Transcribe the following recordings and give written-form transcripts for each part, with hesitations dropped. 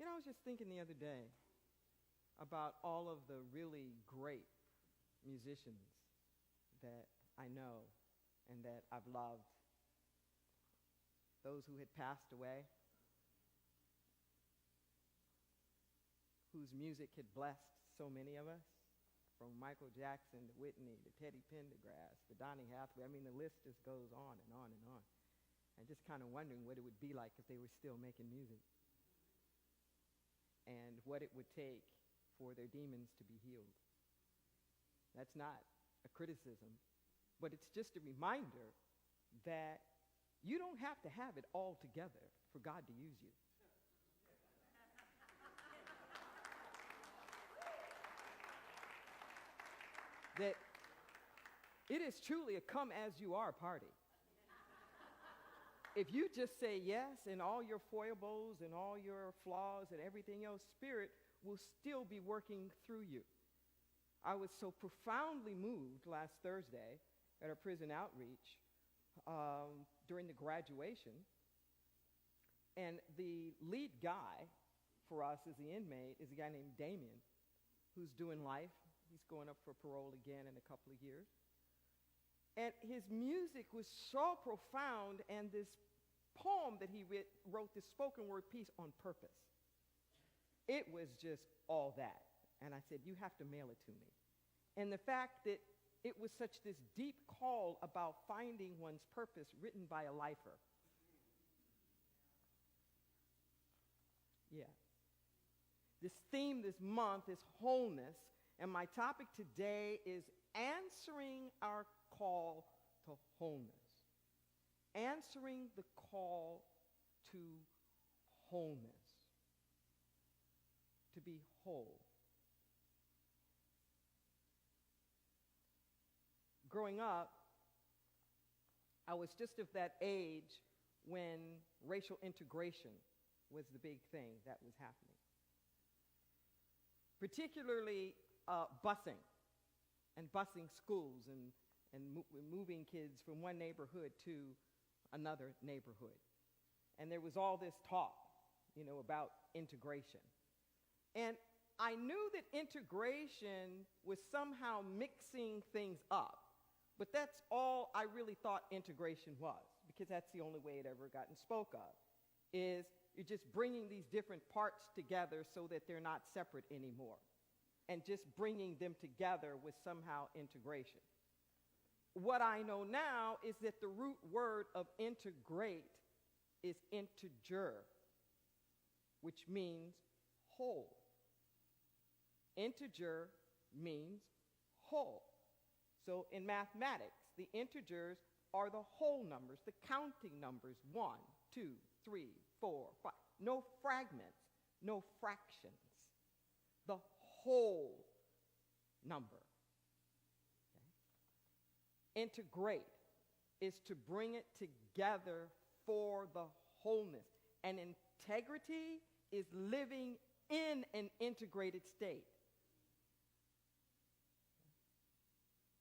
I was just thinking the other day about all of the really great musicians that I know and that I've loved, those who had passed away, whose music had blessed so many of us, from Michael Jackson to Whitney to Teddy Pendergrass to Donny Hathaway. I mean, the list just goes on and on and on. And just kind of wondering what it would be like if they were still making music and what it would take for their demons to be healed. That's not a criticism, but it's just a reminder that you don't have to have it all together for God to use you. That it is truly a come as you are party. If you just say yes in all your foibles and all your flaws and everything else, Spirit will still be working through you. I was so profoundly moved last Thursday at our prison outreach during the graduation. And the lead guy for us as the inmate is a guy named Damien, who's doing life. He's going up for parole again in a couple of years. And his music was so profound, and this poem that he wrote, this spoken word piece on purpose. It was just all that. And I said, you have to mail it to me. And the fact that it was such this deep call about finding one's purpose written by a lifer. Yeah. This theme this month is wholeness. And my topic today is answering our call to wholeness. Answering the call to wholeness. To be whole. Growing up, I was just of that age when racial integration was the big thing that was happening. Particularly busing and busing schools and moving kids from one neighborhood to another neighborhood. And there was all this talk, about integration. And I knew that integration was somehow mixing things up, but that's all I really thought integration was, because that's the only way it ever gotten spoke of, is you're just bringing these different parts together so that they're not separate anymore. And just bringing them together was somehow integration. What I know now is that the root word of integrate is integer, which means whole. Integer means whole. So in mathematics, the integers are the whole numbers, the counting numbers, 1, 2, 3, 4, 5. No fragments, no fractions. The whole number. Okay? Integrate is to bring it together for the wholeness. And integrity is living in an integrated state.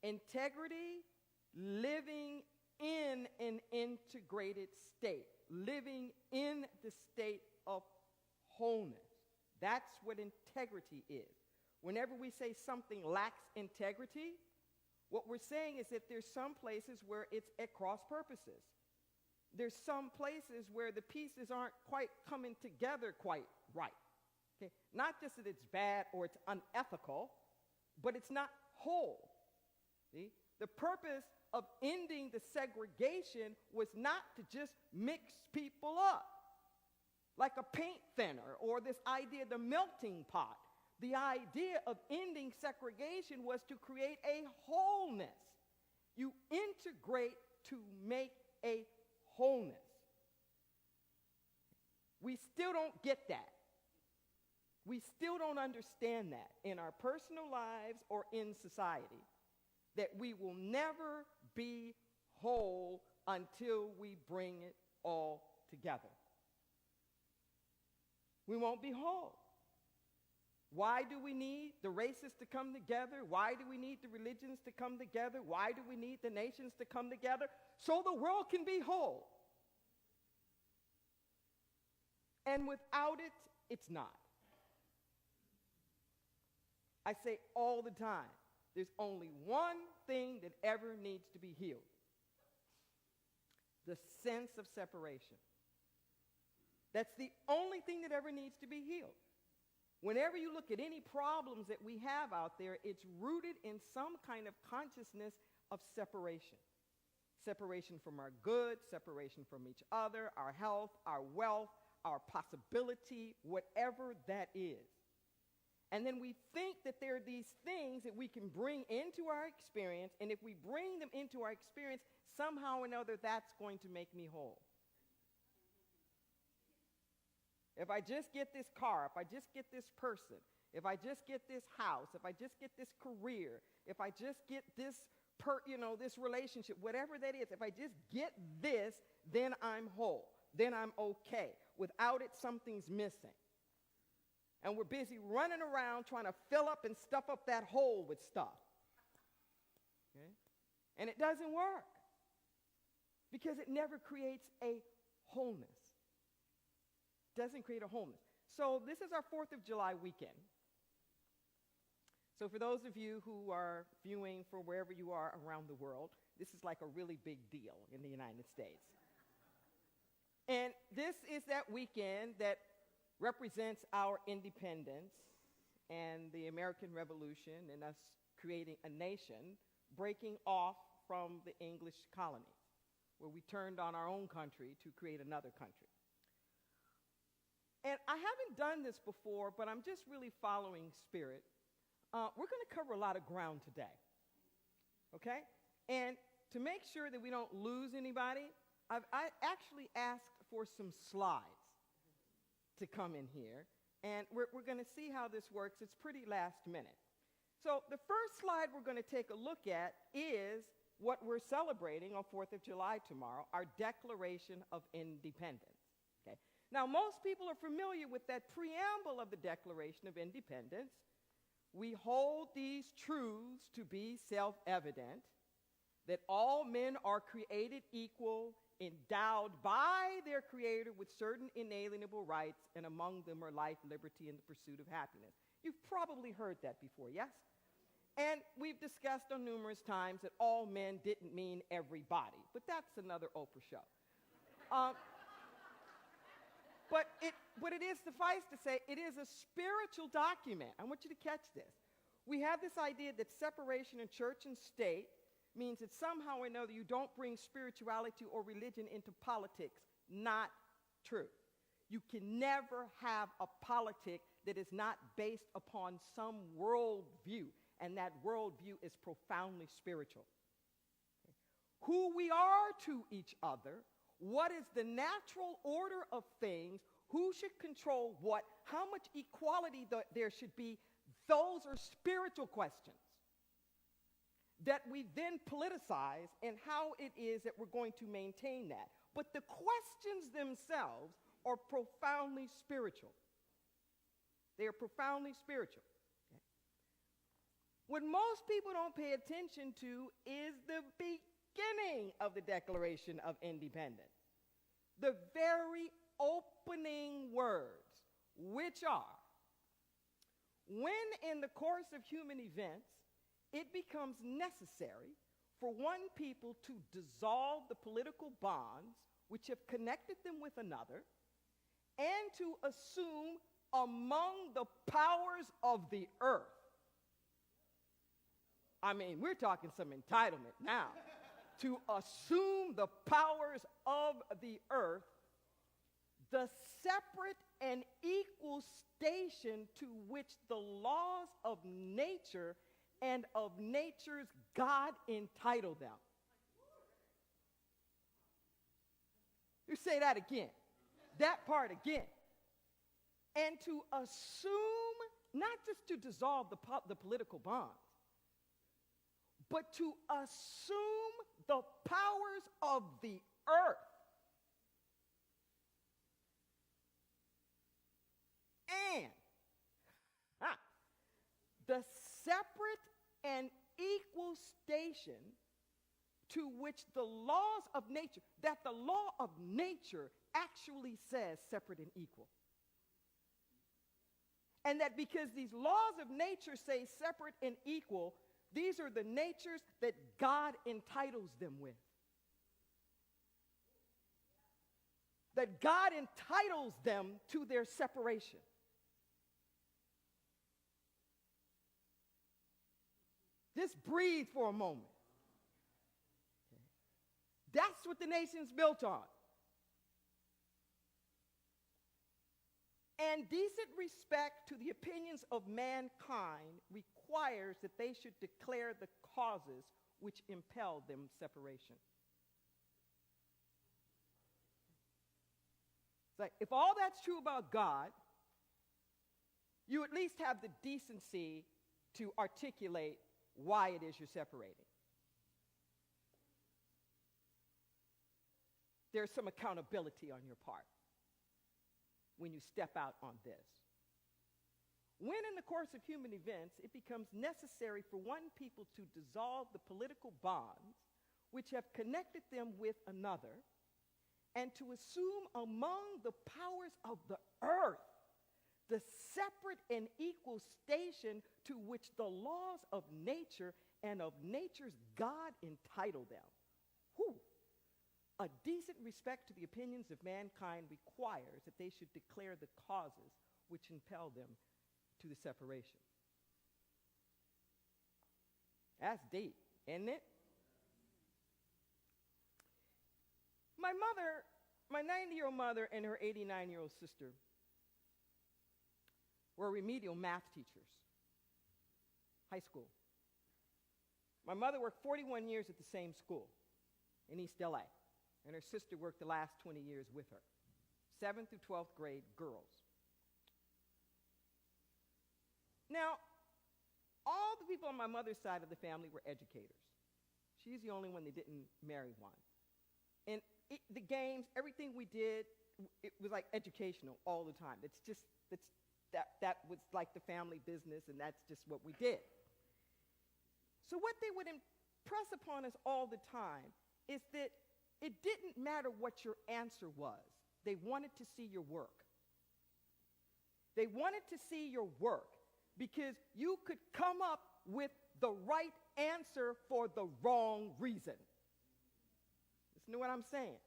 Integrity, living in an integrated state. Living in the state of wholeness. That's what integrity is. Whenever we say something lacks integrity, what we're saying is that there's some places where it's at cross purposes. There's some places where the pieces aren't quite coming together quite right. Okay? Not just that it's bad or it's unethical, but it's not whole. See? The purpose of ending the segregation was not to just mix people up like a paint thinner or this idea of the melting pot. The idea of ending segregation was to create a wholeness. You integrate to make a wholeness. We still don't get that. We still don't understand that in our personal lives or in society, that we will never be whole until we bring it all together. We won't be whole. Why do we need the races to come together? Why do we need the religions to come together? Why do we need the nations to come together? So the world can be whole. And without it, It's not. I say all the time, there's only one thing that ever needs to be healed: the sense of separation. That's the only thing that ever needs to be healed. Whenever you look at any problems that we have out there, it's rooted in some kind of consciousness of separation. Separation from our good, separation from each other, our health, our wealth, our possibility, whatever that is. And then we think that there are these things that we can bring into our experience, and if we bring them into our experience, somehow or another, that's going to make me whole. If I just get this car, if I just get this person, if I just get this house, if I just get this career, if I just get this this relationship, whatever that is, if I just get this, then I'm whole. Then I'm okay. Without it, something's missing. And we're busy running around trying to fill up and stuff up that hole with stuff. Okay? And it doesn't work because it never creates a wholeness. Doesn't create a wholeness. So this is our 4th of July weekend. So for those of you who are viewing from wherever you are around the world, this is like a really big deal in the United States. And this is that weekend that represents our independence and the American Revolution and us creating a nation, breaking off from the English colonies, where we turned on our own country to create another country. And I haven't done this before, but I'm just really following spirit. We're going to cover a lot of ground today, okay? And to make sure that we don't lose anybody, I actually asked for some slides to come in here, and we're going to see how this works. It's pretty last minute. So the first slide we're going to take a look at is what we're celebrating on 4th of July tomorrow, our Declaration of Independence. Okay? Now, most people are familiar with that preamble of the Declaration of Independence. We hold these truths to be self-evident, that all men are created equal, endowed by their Creator with certain inalienable rights, and among them are life, liberty, and the pursuit of happiness. You've probably heard that before, yes? And we've discussed on numerous times that all men didn't mean everybody, but that's another Oprah show. But it is, suffice to say, it is a spiritual document. I want you to catch this. We have this idea that separation in church and state means that somehow or another you don't bring spirituality or religion into politics. Not true. You can never have a politic that is not based upon some worldview, and that worldview is profoundly spiritual. Okay. Who we are to each other, what is the natural order of things, who should control what, how much equality there should be, those are spiritual questions that we then politicize, and how it is that we're going to maintain that. But the questions themselves are profoundly spiritual. They are profoundly spiritual. Okay. What most people don't pay attention to is the beginning of the Declaration of Independence. The very opening words, which are, when in the course of human events, it becomes necessary for one people to dissolve the political bonds which have connected them with another, and to assume among the powers of the earth. I mean, we're talking some entitlement now. To assume the powers of the earth, the separate and equal station to which the laws of nature and of nature's God entitle them. You say that again. That part again. And to assume, not just to dissolve the political bonds, but to assume the powers of the earth. And the separate and equal station to which the laws of nature, that the law of nature actually says separate and equal. And that because these laws of nature say separate and equal, these are the natures that God entitles them with. That God entitles them to their separation. Just breathe for a moment. Okay. That's what the nation's built on. And decent respect to the opinions of mankind requires that they should declare the causes which impel them separation. It's like, if all that's true about God, you at least have the decency to articulate why it is you're separating. There's some accountability on your part when you step out on this. When in the course of human events it becomes necessary for one people to dissolve the political bonds which have connected them with another, and to assume among the powers of the earth the separate and equal station to which the laws of nature and of nature's God entitle them. Whew. A decent respect to the opinions of mankind requires that they should declare the causes which impel them to the separation. That's deep, isn't it? My mother, my 90-year-old mother and her 89-year-old sister were remedial math teachers, high school. My mother worked 41 years at the same school in East LA, and her sister worked the last 20 years with her, 7th through 12th grade girls. Now, all the people on my mother's side of the family were educators. She's the only one that didn't marry one. And the games, everything we did, it was like educational all the time. That was like the family business, and that's just what we did. So what they would impress upon us all the time is that it didn't matter what your answer was. They wanted to see your work. They wanted to see your work because you could come up with the right answer for the wrong reason. Listen to what I'm saying.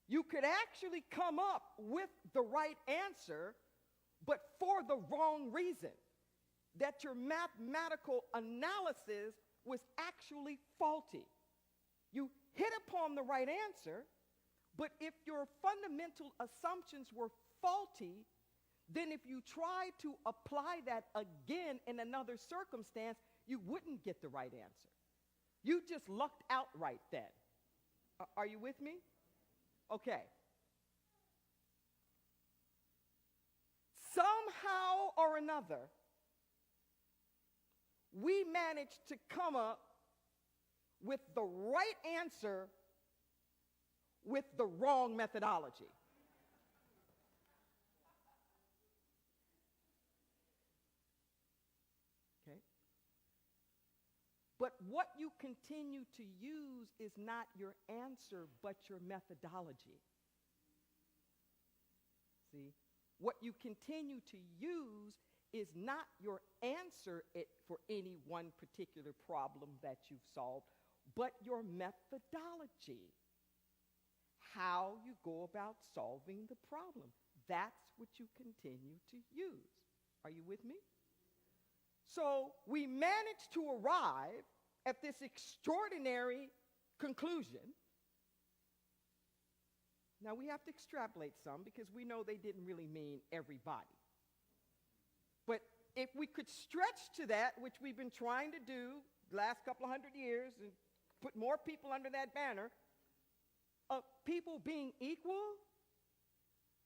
You could actually come up with the right answer, but for the wrong reason. That your mathematical analysis was actually faulty. You hit upon the right answer, but if your fundamental assumptions were faulty, then if you try to apply that again in another circumstance, you wouldn't get the right answer. You just lucked out right then. Are you with me? Okay. Somehow or another, we managed to come up with the right answer with the wrong methodology. Okay? But what you continue to use is not your answer, but your methodology. See? What you continue to use is not your answer for any one particular problem that you've solved, but your methodology. How you go about solving the problem. That's what you continue to use. Are you with me? So we managed to arrive at this extraordinary conclusion. Now we have to extrapolate some because we know they didn't really mean everybody. But if we could stretch to that, which we've been trying to do the last couple of 100 years, and put more people under that banner of people being equal,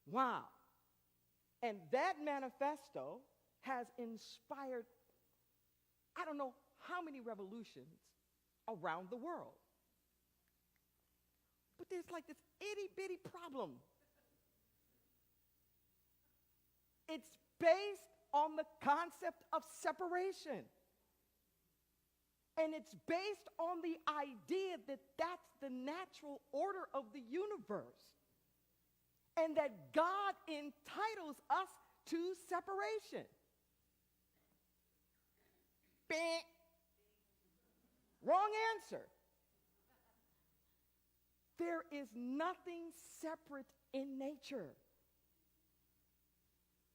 wow. And that manifesto has inspired, I don't know how many revolutions around the world. But there's like this itty-bitty problem. It's based on the concept of separation. And it's based on the idea that that's the natural order of the universe. And that God entitles us to separation. Bing. Wrong answer. There is nothing separate in nature.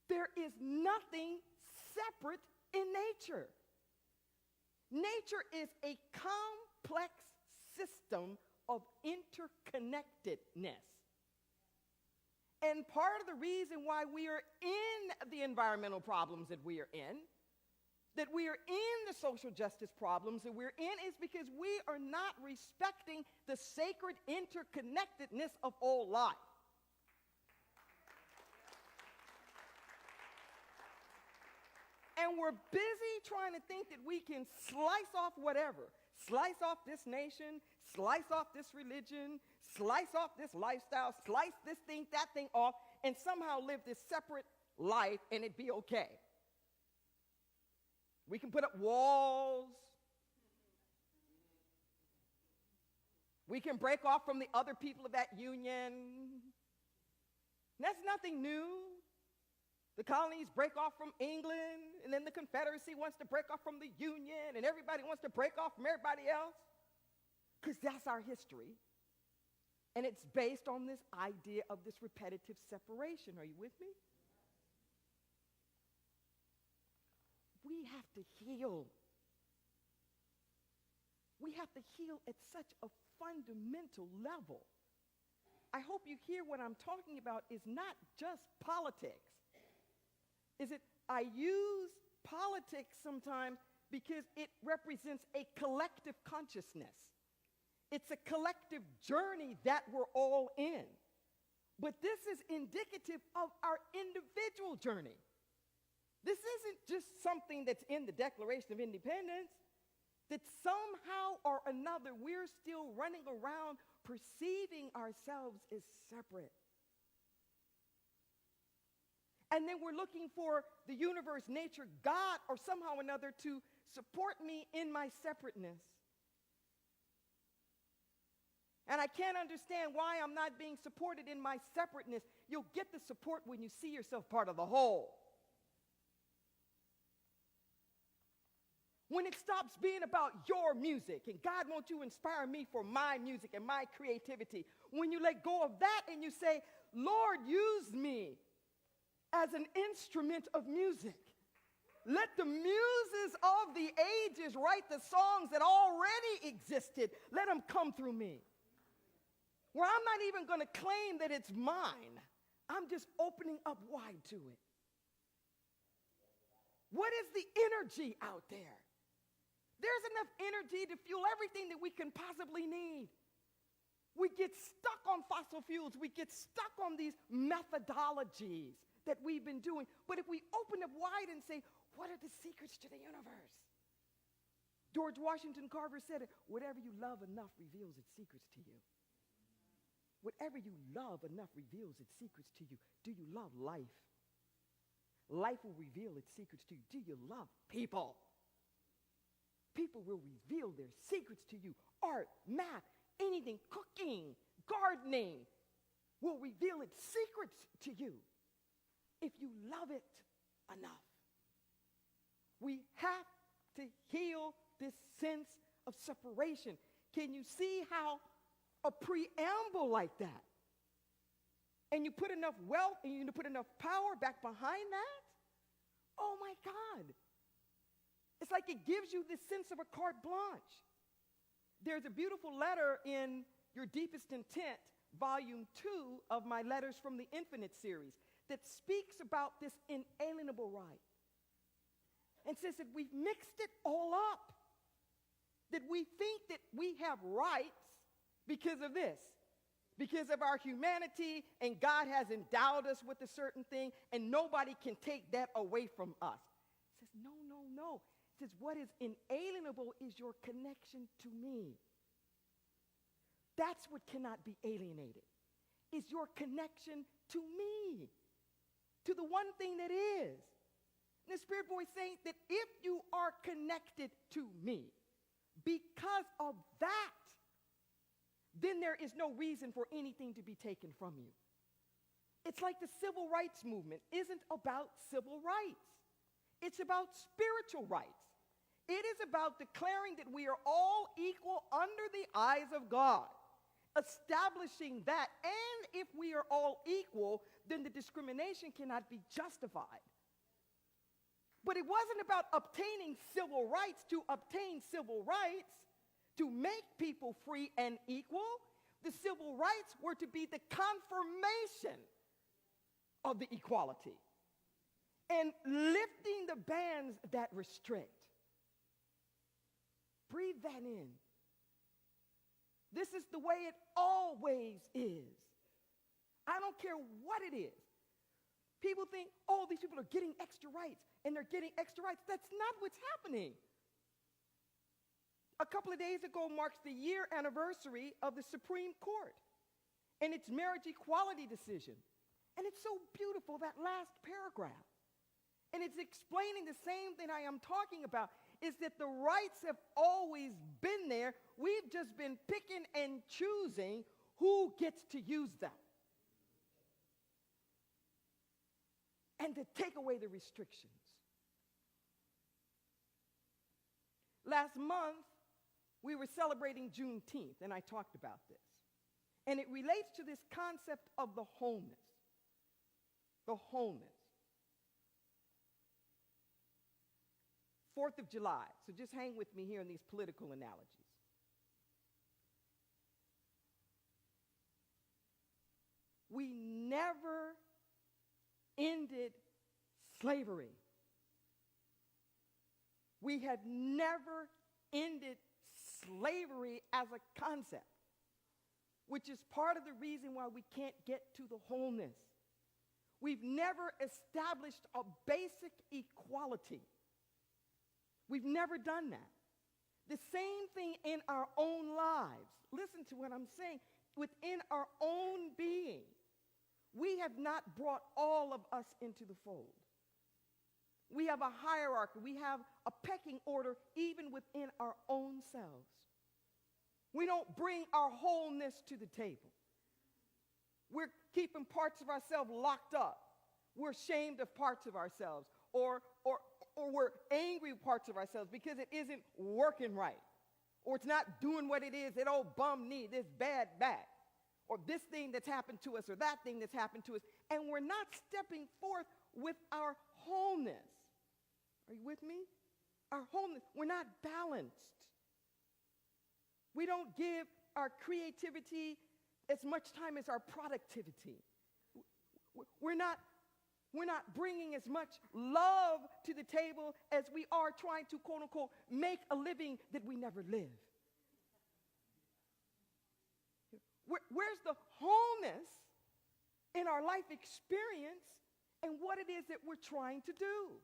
There is nothing separate in nature. Nature is a complex system of interconnectedness. And part of the reason why we are in the environmental problems that we are in, that we are in the social justice problems that we're in, is because we are not respecting the sacred interconnectedness of all life. And we're busy trying to think that we can slice off whatever. Slice off this nation, slice off this religion, slice off this lifestyle, slice this thing, that thing off, and somehow live this separate life and it be okay. We can put up walls. We can break off from the other people of that union. That's nothing new. The colonies break off from England, and then the Confederacy wants to break off from the Union, and everybody wants to break off from everybody else, because that's our history. And it's based on this idea of this repetitive separation. Are you with me? We have to heal. We have to heal at such a fundamental level. I hope you hear what I'm talking about is not just politics. Is it I use politics sometimes because it represents a collective consciousness. It's a collective journey that we're all in. But this is indicative of our individual journey. This isn't just something that's in the Declaration of Independence, that somehow or another we're still running around perceiving ourselves as separate. And then we're looking for the universe, nature, God, or somehow or another to support me in my separateness. And I can't understand why I'm not being supported in my separateness. You'll get the support when you see yourself part of the whole. When it stops being about your music and God wants to inspire me for my music and my creativity. When you let go of that and you say, Lord, use me as an instrument of music. Let the muses of the ages write the songs that already existed. Let them come through me. Where I'm not even going to claim that it's mine. I'm just opening up wide to it. What is the energy out there? There's enough energy to fuel everything that we can possibly need. We get stuck on fossil fuels. We get stuck on these methodologies that we've been doing. But if we open up wide and say, what are the secrets to the universe? George Washington Carver said it, whatever you love enough reveals its secrets to you. Whatever you love enough reveals its secrets to you. Do you love life? Life will reveal its secrets to you. Do you love people? People will reveal their secrets to you. Art, math, anything, cooking, gardening will reveal its secrets to you if you love it enough. We have to heal this sense of separation. Can you see how a preamble like that, and you put enough wealth and you put enough power back behind that? Oh my God. It's like it gives you this sense of a carte blanche. There's a beautiful letter in Your Deepest Intent, Volume 2 of my Letters from the Infinite series that speaks about this inalienable right and says that we've mixed it all up, that we think that we have rights because of this, because of our humanity, and God has endowed us with a certain thing, and nobody can take that away from us. It says, no, no, no. It says, what is inalienable is your connection to me. That's what cannot be alienated, is your connection to me, to the one thing that is. And the Spirit voice saying that if you are connected to me because of that, then there is no reason for anything to be taken from you. It's like the civil rights movement isn't about civil rights. It's about spiritual rights. It is about declaring that we are all equal under the eyes of God, establishing that, and if we are all equal, then the discrimination cannot be justified. But it wasn't about obtaining civil rights to obtain civil rights, to make people free and equal. The civil rights were to be the confirmation of the equality and lifting the bands that restrict. Breathe that in. This is the way it always is. I don't care what it is. People think, oh, these people are getting extra rights, and they're getting extra rights. That's not what's happening. A couple of days ago marks the year anniversary of the Supreme Court and its marriage equality decision. And it's so beautiful, that last paragraph. And it's explaining the same thing I am talking about, is that the rights have always been there. We've just been picking and choosing who gets to use them. And to take away the restrictions. Last month, we were celebrating Juneteenth, and I talked about this. And it relates to this concept of the wholeness. The wholeness. 4th of July. So just hang with me here in these political analogies. We never ended slavery. We have never ended slavery as a concept, which is part of the reason why we can't get to the wholeness. We've never established a basic equality. We've never done that. The same thing in our own lives. Listen to what I'm saying. Within our own being, we have not brought all of us into the fold. We have a hierarchy. We have a pecking order even within our own selves. We don't bring our wholeness to the table. We're keeping parts of ourselves locked up. We're ashamed of parts of ourselves, or we're angry with parts of ourselves because it isn't working right, or it's not doing what it is, that old bum knee, this bad back, or this thing that's happened to us, or that thing that's happened to us, and we're not stepping forth with our wholeness. Are you with me? Our wholeness. We're not balanced. We don't give our creativity as much time as our productivity. We're not bringing as much love to the table as we are trying to, quote unquote, make a living that we never live. Where's the wholeness in our life experience and what it is that we're trying to do?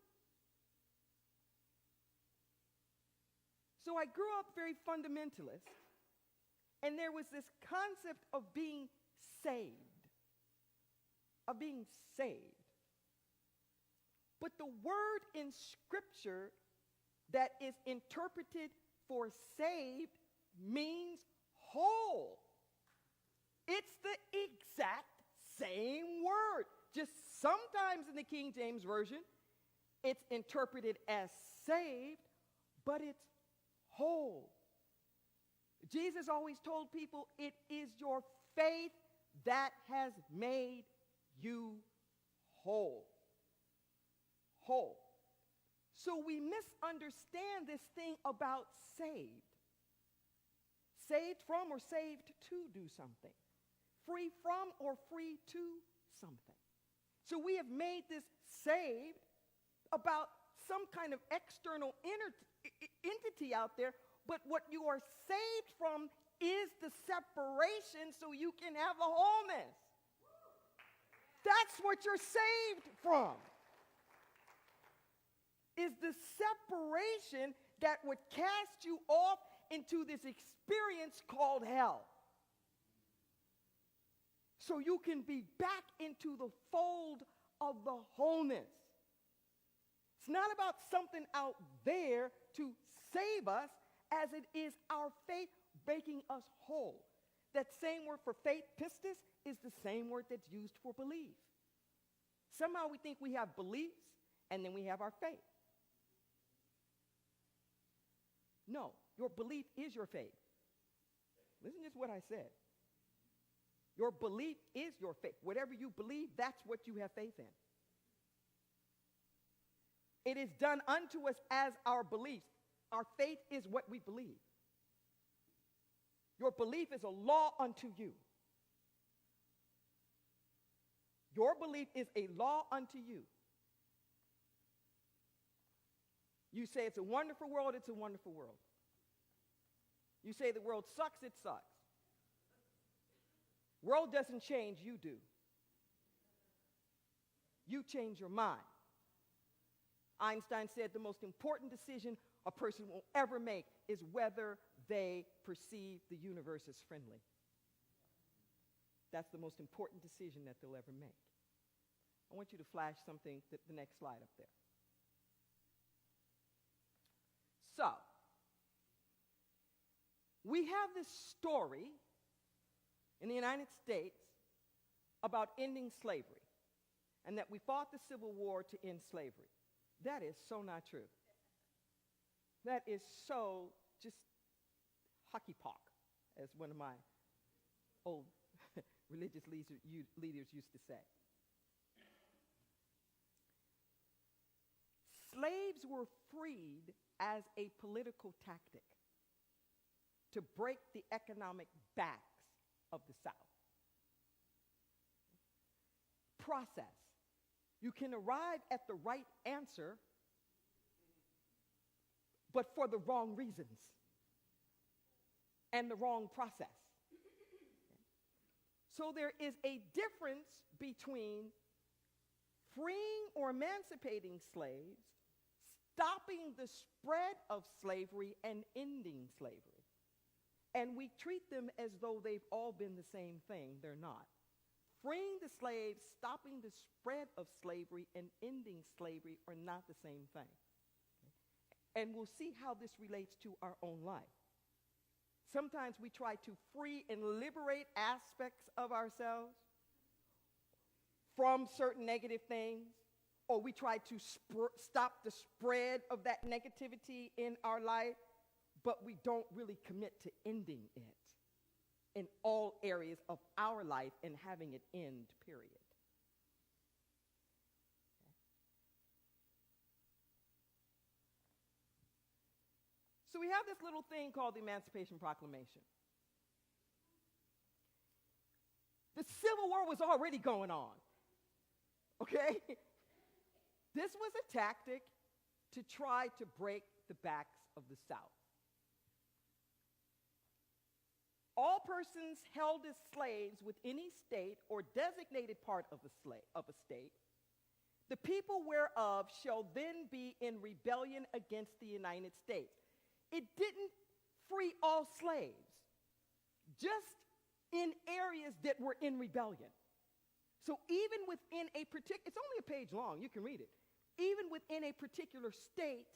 So I grew up very fundamentalist, and there was this concept of being saved, of being saved. But the word in Scripture that is interpreted for saved means whole. It's the exact same word. Just sometimes in the King James Version, it's interpreted as saved, but it's whole. Jesus always told people, it is your faith that has made you whole. Whole. So we misunderstand this thing about saved. Saved from or saved to do something. Free from or free to something. So we have made this saved about some kind of external entity out there, but what you are saved from is the separation so you can have a wholeness. That's what you're saved from. Is the separation that would cast you off into this experience called hell. So you can be back into the fold of the wholeness. It's not about something out there to save us as it is our faith making us whole. That same word for faith, pistis, is the same word that's used for belief. Somehow we think we have beliefs and then we have our faith. No, your belief is your faith. Listen to what I said. Your belief is your faith. Whatever you believe, that's what you have faith in. It is done unto us as our beliefs. Our faith is what we believe. Your belief is a law unto you. Your belief is a law unto you. You say it's a wonderful world, it's a wonderful world. You say the world sucks, it sucks. World doesn't change, you do. You change your mind. Einstein said the most important decision a person will ever make is whether they perceive the universe as friendly. That's the most important decision that they'll ever make. I want you to flash something, the next slide up there. So, we have this story in the United States about ending slavery and that we fought the Civil War to end slavery. That is so not true. That is so just hockey pock, as one of my old religious leaders used to say. Slaves were freed as a political tactic to break the economic backs of the South. Process. You can arrive at the right answer, but for the wrong reasons and the wrong process. So there is a difference between freeing or emancipating slaves, stopping the spread of slavery, and ending slavery. And we treat them as though they've all been the same thing. They're not. Freeing the slaves, stopping the spread of slavery, and ending slavery are not the same thing. And we'll see how this relates to our own life. Sometimes we try to free and liberate aspects of ourselves from certain negative things, or we try to stop the spread of that negativity in our life, but we don't really commit to ending it in all areas of our life and having it end, period. So we have this little thing called the Emancipation Proclamation. The Civil War was already going on, okay? This was a tactic to try to break the backs of the South. All persons held as slaves with any state or designated part of a state, the people whereof shall then be in rebellion against the United States. It didn't free all slaves, just in areas that were in rebellion. So even within a particular, it's only a page long, you can read it. Even within a particular state,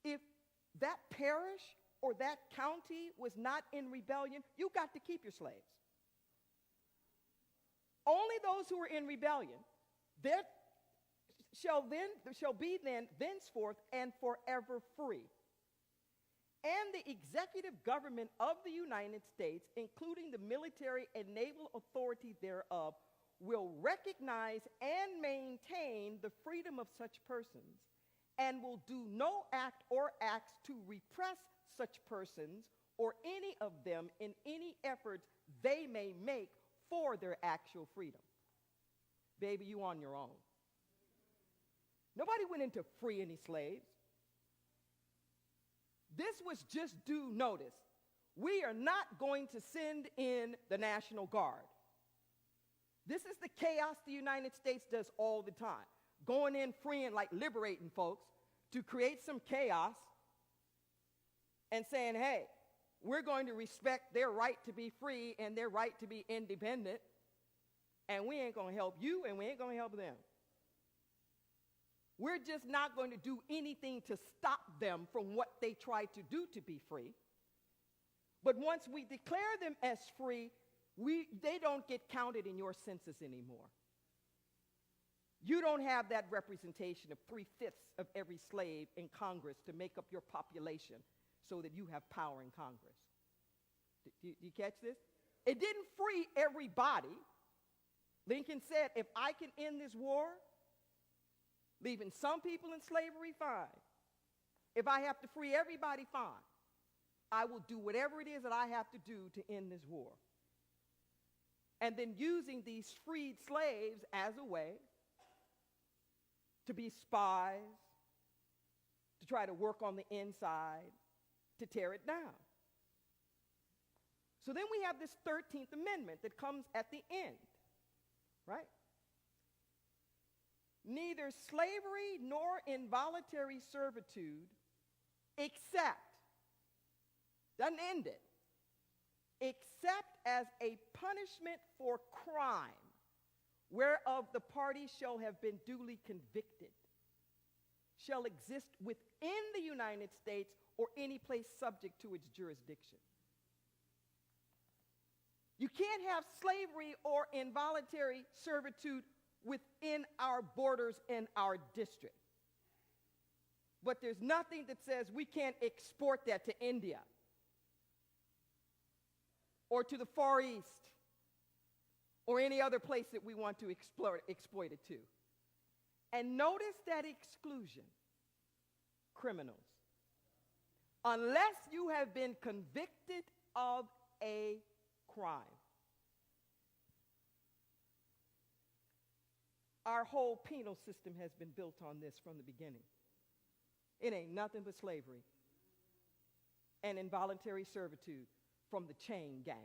if that parish or that county was not in rebellion, you got to keep your slaves. Only those who were in rebellion, there shall be thenceforth and forever free. And the executive government of the United States, including the military and naval authority thereof, will recognize and maintain the freedom of such persons, and will do no act or acts to repress such persons or any of them in any efforts they may make for their actual freedom. Baby, you on your own. Nobody went in to free any slaves. This was just due notice. We are not going to send in the National Guard. This is the chaos the United States does all the time. Going in, freeing, like liberating folks to create some chaos and saying, hey, we're going to respect their right to be free and their right to be independent, and we ain't going to help you and we ain't going to help them. We're just not going to do anything to stop them from what they try to do to be free. But once we declare them as free, they don't get counted in your census anymore. You don't have that representation of 3/5 of every slave in Congress to make up your population so that you have power in Congress. Do you catch this? It didn't free everybody. Lincoln said, if I can end this war, leaving some people in slavery, fine. If I have to free everybody, fine. I will do whatever it is that I have to do to end this war. And then using these freed slaves as a way to be spies, to try to work on the inside, to tear it down. So then we have this 13th Amendment that comes at the end, right? Neither slavery nor involuntary servitude except, doesn't end it, except as a punishment for crime, whereof the party shall have been duly convicted, shall exist within the United States or any place subject to its jurisdiction. You can't have slavery or involuntary servitude within our borders in our district. But there's nothing that says we can't export that to India or to the Far East or any other place that we want to exploit it to. And notice that exclusion, criminals. Unless you have been convicted of a crime. Our whole penal system has been built on this from the beginning. It ain't nothing but slavery and involuntary servitude from the chain gangs.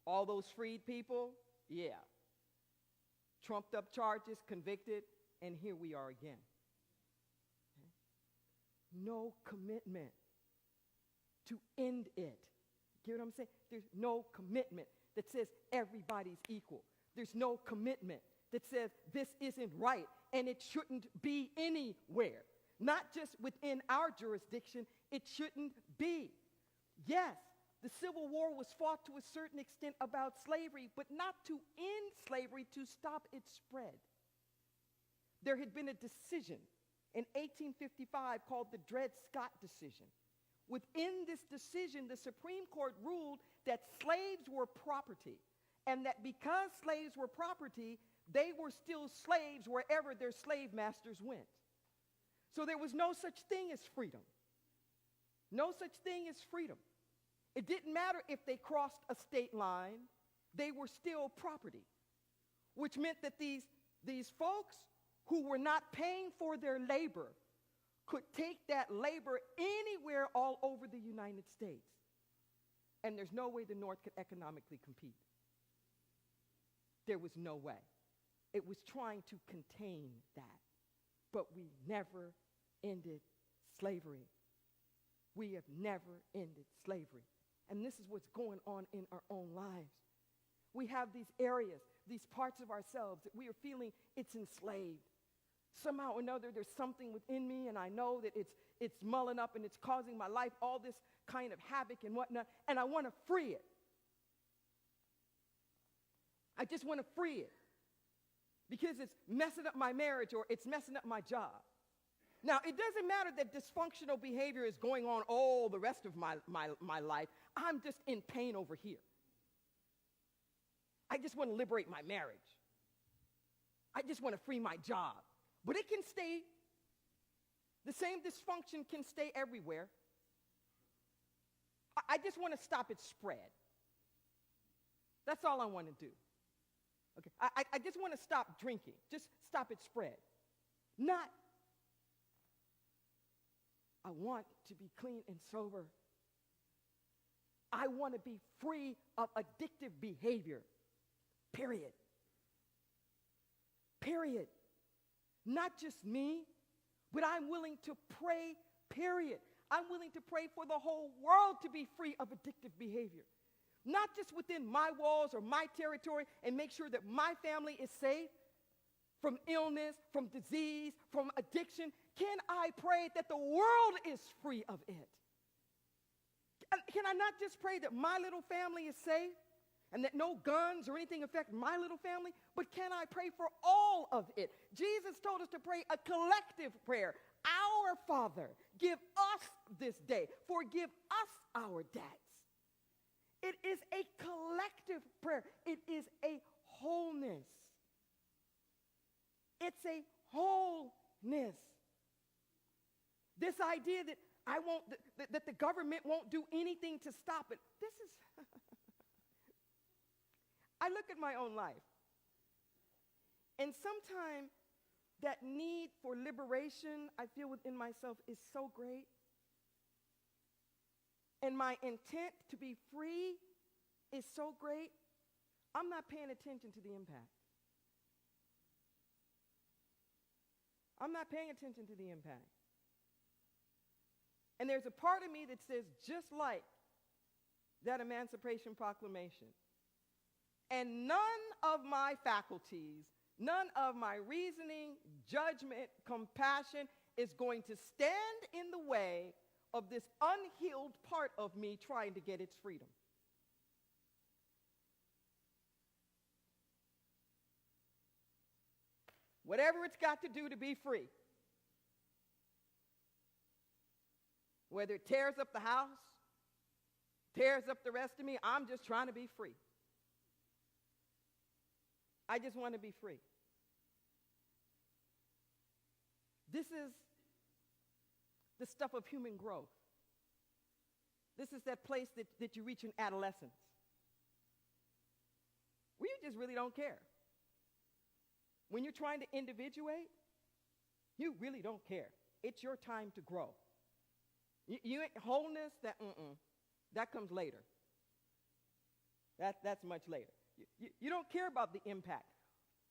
All those freed people, yeah. Trumped up charges, convicted, and here we are again. No commitment to end it. Get what I'm saying? There's no commitment that says everybody's equal. There's no commitment that says this isn't right and it shouldn't be anywhere. Not just within our jurisdiction, it shouldn't be. Yes, the Civil War was fought to a certain extent about slavery, but not to end slavery, to stop its spread. There had been a decision in 1855 called the Dred Scott decision. Within this decision, the Supreme Court ruled that slaves were property, and that because slaves were property, they were still slaves wherever their slave masters went. So there was no such thing as freedom. No such thing as freedom. It didn't matter if they crossed a state line, they were still property, which meant that these folks who were not paying for their labor could take that labor anywhere all over the United States. And there's no way the North could economically compete. There was no way. It was trying to contain that. But we never ended slavery. We have never ended slavery. And this is what's going on in our own lives. We have these areas, these parts of ourselves that we are feeling it's enslaved. Somehow or another, there's something within me, and I know that it's mulling up and it's causing my life all this kind of havoc and whatnot, and I want to free it. I just want to free it because it's messing up my marriage or it's messing up my job. Now, it doesn't matter that dysfunctional behavior is going on all the rest of my life. I'm just in pain over here. I just want to liberate my marriage. I just want to free my job. But it can stay, the same dysfunction can stay everywhere. I just want to stop its spread. That's all I want to do. Okay, I just want to stop drinking. Just stop its spread. Not, I want to be clean and sober. I want to be free of addictive behavior. Period. Period. Not just me, but I'm willing to pray, period. I'm willing to pray for the whole world to be free of addictive behavior. Not just within my walls or my territory, and make sure that my family is safe from illness, from disease, from addiction. Can I pray that the world is free of it? Can I not just pray that my little family is safe? and that no guns or anything affect my little family, but can I pray for all of it? Jesus told us to pray a collective prayer. Our Father, give us this day. Forgive us our debts. It is a collective prayer. It is a wholeness. It's a wholeness. This idea that that the government won't do anything to stop it. This is, I look at my own life, and sometimes that need for liberation I feel within myself is so great. And my intent to be free is so great, I'm not paying attention to the impact. I'm not paying attention to the impact. And there's a part of me that says, just like that Emancipation Proclamation, and none of my faculties, none of my reasoning, judgment, compassion is going to stand in the way of this unhealed part of me trying to get its freedom. Whatever it's got to do to be free. Whether it tears up the house, tears up the rest of me, I'm just trying to be free. I just want to be free. This is the stuff of human growth. This is that place that you reach in adolescence, where you just really don't care. When you're trying to individuate, you really don't care. It's your time to grow. Wholeness, that comes later. That's much later. You don't care about the impact.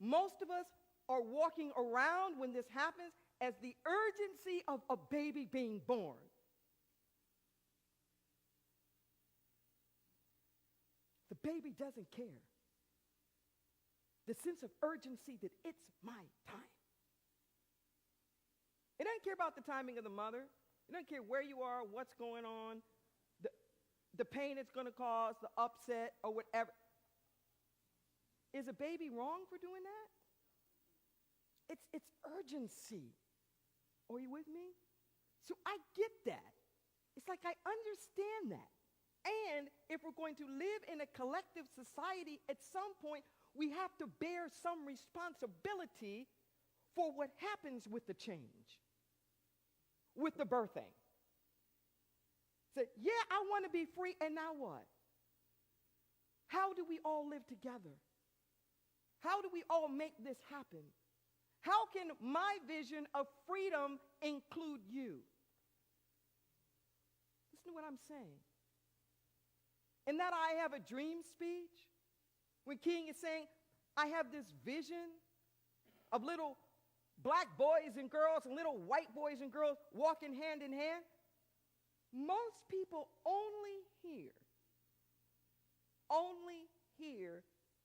Most of us are walking around when this happens as the urgency of a baby being born. The baby doesn't care. The sense of urgency that it's my time. It doesn't care about the timing of the mother. It doesn't care where you are, what's going on, the pain it's going to cause, the upset, or whatever. Is a baby wrong for doing that? It's urgency. Are you with me? So I get that. It's like I understand that. And if we're going to live in a collective society, at some point, we have to bear some responsibility for what happens with the change, with the birthing. So, yeah, I want to be free, and now what? How do we all live together? How do we all make this happen? How can my vision of freedom include you? Listen to what I'm saying. In that I have a dream speech, when King is saying, I have this vision of little black boys and girls and little white boys and girls walking hand in hand, most people only hear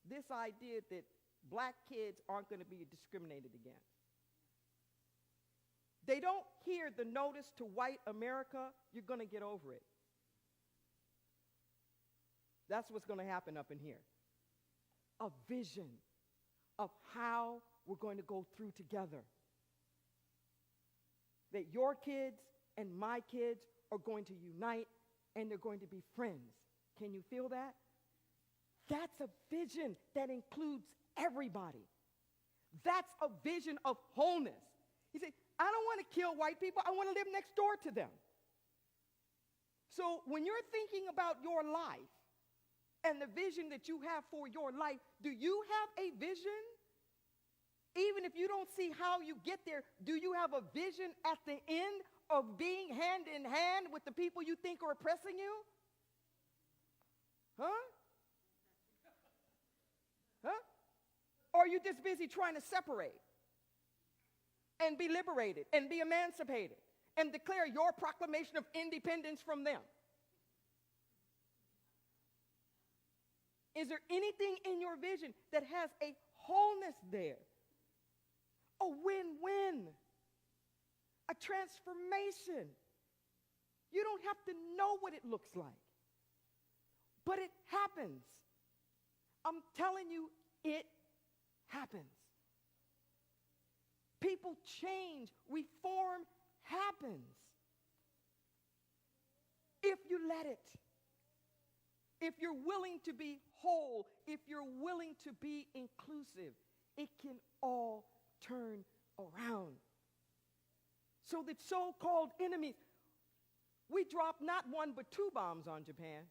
this idea that black kids aren't going to be discriminated against. They don't hear the notice to white America, you're going to get over it. That's what's going to happen up in here. A vision of how we're going to go through together. That your kids and my kids are going to unite and they're going to be friends. Can you feel that? That's a vision that includes everybody. That's a vision of wholeness. He said, I don't want to kill white people. I want to live next door to them. So when you're thinking about your life and the vision that you have for your life, do you have a vision? Even if you don't see how you get there, do you have a vision at the end of being hand in hand with the people you think are oppressing you? Huh? Or are you just busy trying to separate and be liberated and be emancipated and declare your proclamation of independence from them? Is there anything in your vision that has a wholeness there? A win-win, a transformation. You don't have to know what it looks like, but it happens. I'm telling you, it happens. People change. Reform happens. If you let it. If you're willing to be whole, if you're willing to be inclusive, it can all turn around. So the so-called enemies, we dropped not one but 2 bombs on Japan.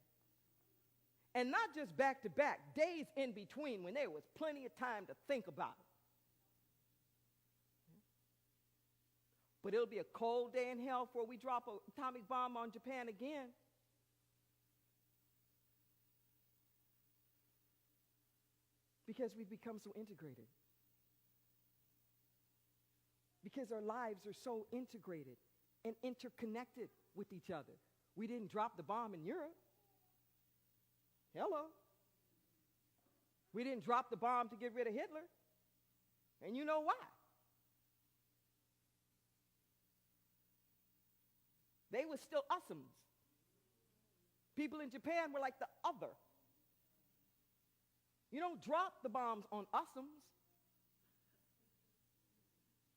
And not just back to back, days in between when there was plenty of time to think about it. But it'll be a cold day in hell before we drop an atomic bomb on Japan again. Because we've become so integrated. Because our lives are so integrated and interconnected with each other. We didn't drop the bomb in Europe. Hello. We didn't drop the bomb to get rid of Hitler. And you know why? They were still usums. People in Japan were like the other. You don't drop the bombs on usums,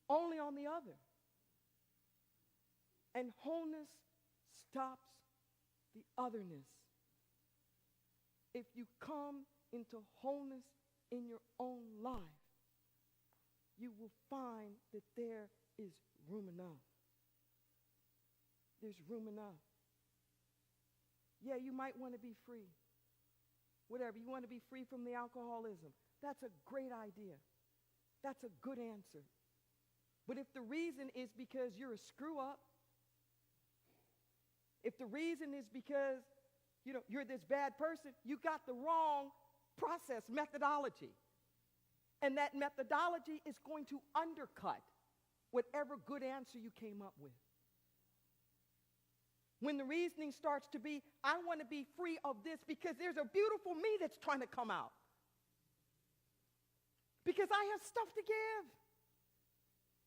only on the other. And wholeness stops the otherness. If you come into wholeness in your own life, you will find that there is room enough. There's room enough. Yeah, you might want to be free. Whatever, you want to be free from the alcoholism. That's a great idea. That's a good answer. But if the reason is because you're a screw up, if the reason is because you're this bad person, you got the wrong process, methodology. And that methodology is going to undercut whatever good answer you came up with. When the reasoning starts to be, I want to be free of this because there's a beautiful me that's trying to come out. Because I have stuff to give.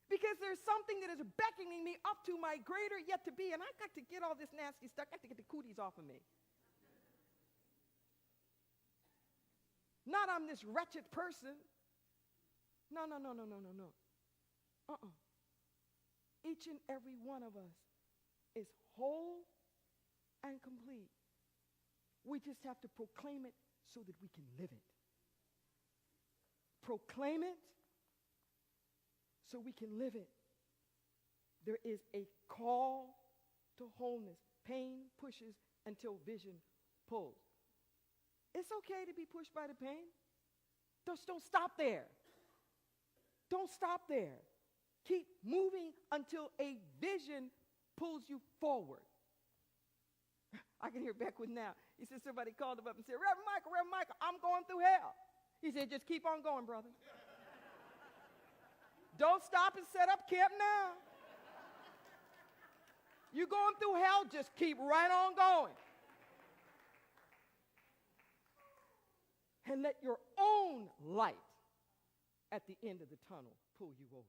Because there's something that is beckoning me up to my greater yet to be, and I got to get all this nasty stuff. I got to get the cooties off of me. Not I'm this wretched person. No. Each and every one of us is whole and complete. We just have to proclaim it so that we can live it. Proclaim it so we can live it. There is a call to wholeness. Pain pushes until vision pulls. It's okay to be pushed by the pain. Just don't stop there. Don't stop there. Keep moving until a vision pulls you forward. I can hear Beckwith now. He said somebody called him up and said, Reverend Michael, I'm going through hell. He said, just keep on going, brother. Don't stop and set up camp now. You're going through hell, just keep right on going. And let your own light at the end of the tunnel pull you over.